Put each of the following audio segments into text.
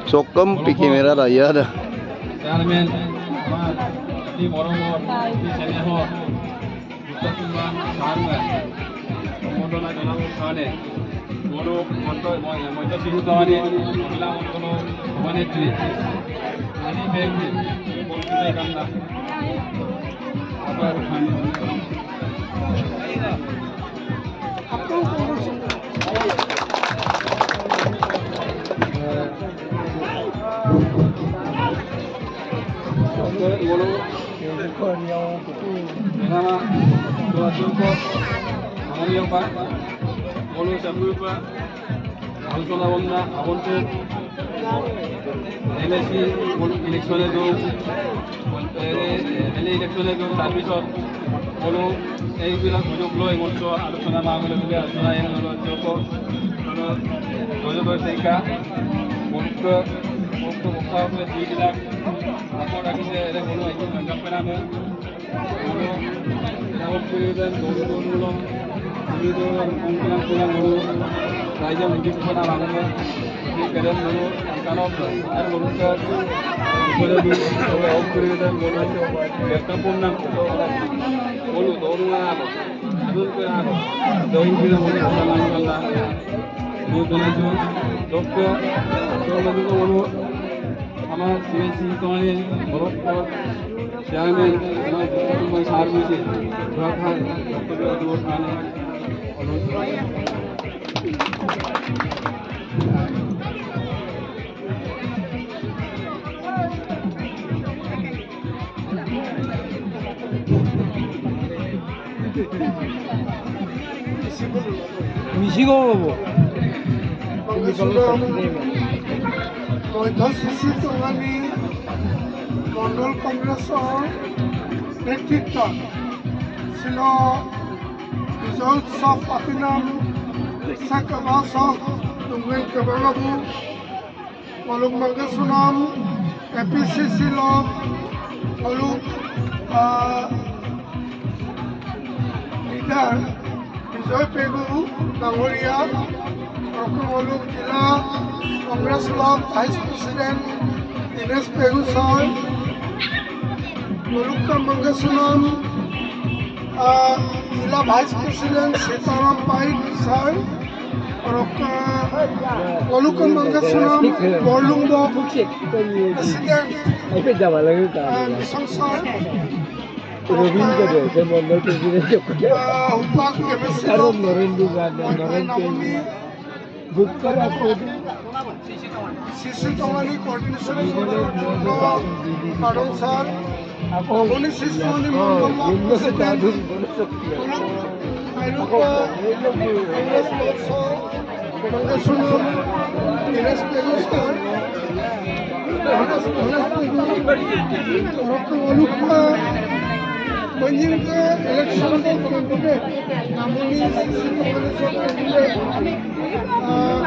Sokem pikir merah raya dah. Chairman, di Moromor, di Senehor, Dutta Kumar Sarunga, Modona Janamur Sane, Moro Monto Sirutawani, Mila Montono Manetri, Ani Baby, Bolsai Kanda, Abar Khan. Bolo, nama dua cukup, mengenai apa? Bolo siapa? Alsola wanda, awonte, LSI, election itu, election itu servisor, bolo, bilang tujuh puluh emosi, alsola mahu lebih, alsola yang lalu cukup, tujuh bertiga, bolo buka boleh tiga, apa lagi saya bolo itu enggak pernah bolo, jawab kemudian bolo, itu mungkin bolo, raja mungkin pernah lalu, ini kadang bolo, kalau ada bolo ke, bolo jawab kemudian bolo itu, kita pun nak bolo dorong apa, adun ke apa, dorong kita bolo asal lalu lah. Donajo dokter donajo bolo আমার CSE তোমারে বরফপর chairman আমার তোমার সার্ভিসে রাখার বক্তব্য দূর মানে মিশিগো বাবু মধ্যশিশু তোমানি মণ্ডল কংগ্ৰেছৰ নেতৃত্বত ছিল বিজয় উৎসৱ পাতিনাম তুমি কেৱলবাবু মলুক মংগেশনাম APCC লগ মলুক লিডাৰ বিজয় পেগু ডাঙৰীয়া মলুক জিলা Congress Bloc Vice President Dinesh Pegu sir, Molukka Mangasunam, Jila Vice President Sitaram Paik sir, Molukka Mangasunam, Borlung Bloc President Nisang sir, Hupak Kemesi শিশু তোমানি কোঅর্ডিনেশন কারণ স্যার আপনি শিশু তোমানি Menjingke election candidate, namun ini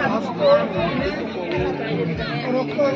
Bhaskar, Rokka,